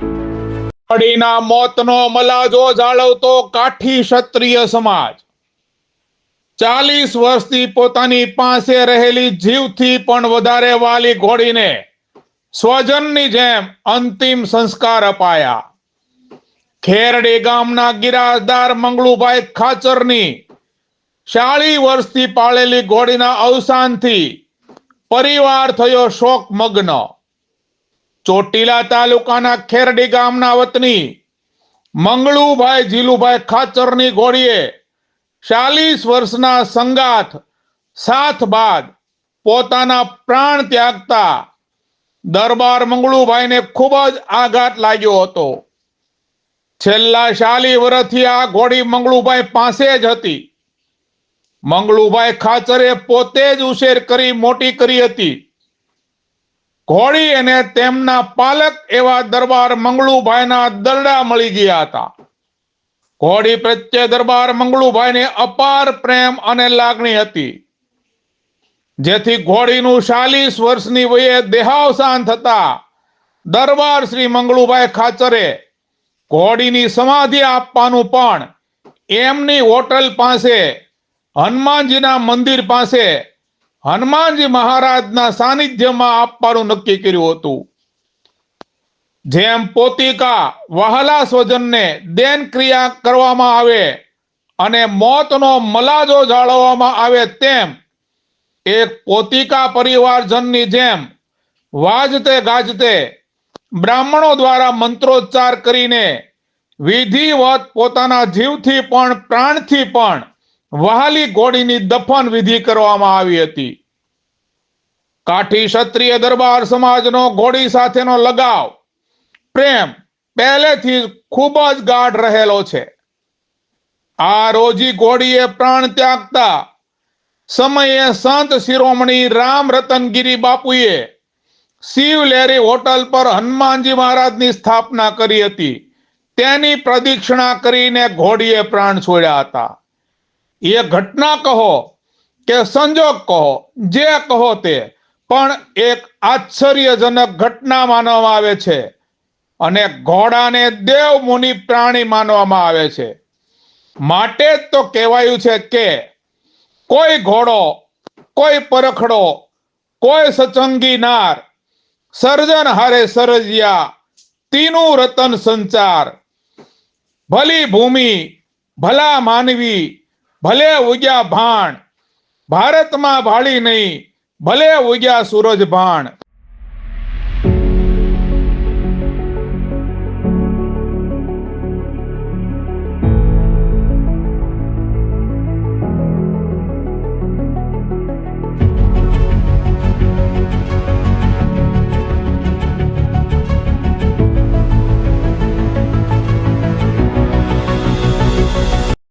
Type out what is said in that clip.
ઘોડીના મોતનો મલાજો જાળવતો કાઠી ક્ષત્રિય સમાજ 40 વર્ષથી પોતાની પાસે રહેલી જીવથી પણ વધારે વાલી ઘોડીને સ્વજનની જેમ અંતિમ સંસ્કાર અપાયા. ખેરડી ગામના ગિરાજદાર મંગળુભાઈ ખાચરની 40 વર્ષથી પાળેલી ઘોડીના અવસાનથી પરિવાર થયો શોકમગ્ન. ચોટીલા તાલુકાના ખેરડી ગામના વતની મંગળુભાઈ જીલુભાઈ ખાચરની ઘોડીએ 40 વર્ષના સંગાથ સાથ બાદ પોતાના પ્રાણ ત્યાગતા દરબાર મંગળુભાઈને ખૂબ જ આઘાત લાગ્યો હતો. છેલ્લા 40 વર્ષથી આ ઘોડી મંગળુભાઈ પાસે જ હતી. મંગળુભાઈ ખાચરે પોતે જ ઉછેર કરી મોટી કરી હતી. ઘોડી અને તેમના પાલક એવા દરબાર મંગળુભાઈના દરડા મળી ગયા હતા. ઘોડી પ્રત્યે દરબાર મંગળુભાઈને અપાર પ્રેમ અને લાગણી હતી, જેથી ઘોડીનું 40 વર્ષની વયે દેહાવસાન થતા દરબાર શ્રી મંગળુભાઈ ખાચરે ઘોડીની સમાધિ આપવાનું પણ એમની હોટલ પાસે હનુમાનજીના મંદિર પાસે હનુમાનજી મહારાજના સાનિધ્યમાં આપવાનું નક્કી કર્યું હતું. જેમ પોતિકા વહાલા સ્વજનને દેન ક્રિયા કરવામાં આવે અને મોતનો મલાજો જાળવવામાં આવે, તેમ એક પોતિકા પરિવારજનની જેમ વાજતે ગાજતે બ્રાહ્મણો દ્વારા મંત્રોચ્ચાર કરીને વિધિવત પોતાના જીવથી પણ પ્રાણથી પણ વહાલી ઘોડીની દફન વિધિ કરવામાં આવી હતી. કાઠી ક્ષત્રિય દરબાર સમાજનો ઘોડી સાથેનો લગાવ પ્રેમ પહેલેથી ખૂબ જ ગાઢ રહેલો છે. આ રોજી ઘોડીએ પ્રાણ ત્યાગતા સમયે સંત શિરોમણી રામ રતનગીરી બાપુએ શિવલેરી હોટલ પર હનુમાનજી મહારાજની સ્થાપના કરી હતી. તેની પ્રદક્ષિણા કરીને ઘોડીએ પ્રાણ છોડ્યા હતા. એ ઘટના કહો કે સંજોગ કહો, જે કહો તે, પણ એક આશ્ચર્યજનક ઘટના માનવામાં આવે છે અને ઘોડાને દેવ મુનિ પ્રાણી માનવામાં આવે છે. માટે જ તો કહેવાયું છે કે કોઈ ઘોડો, કોઈ પરખડો, કોઈ સચંગી નાર, સર્જન હારે સરજ્યા, તીનું રતન સંચાર. ભલી ભૂમિ, ભલા માનવી, ભલે ઉગ્યા ભાણ, ભારતમાં ભાળી નહીં, ભલે ઉગ્યા સૂરજ ભાણ.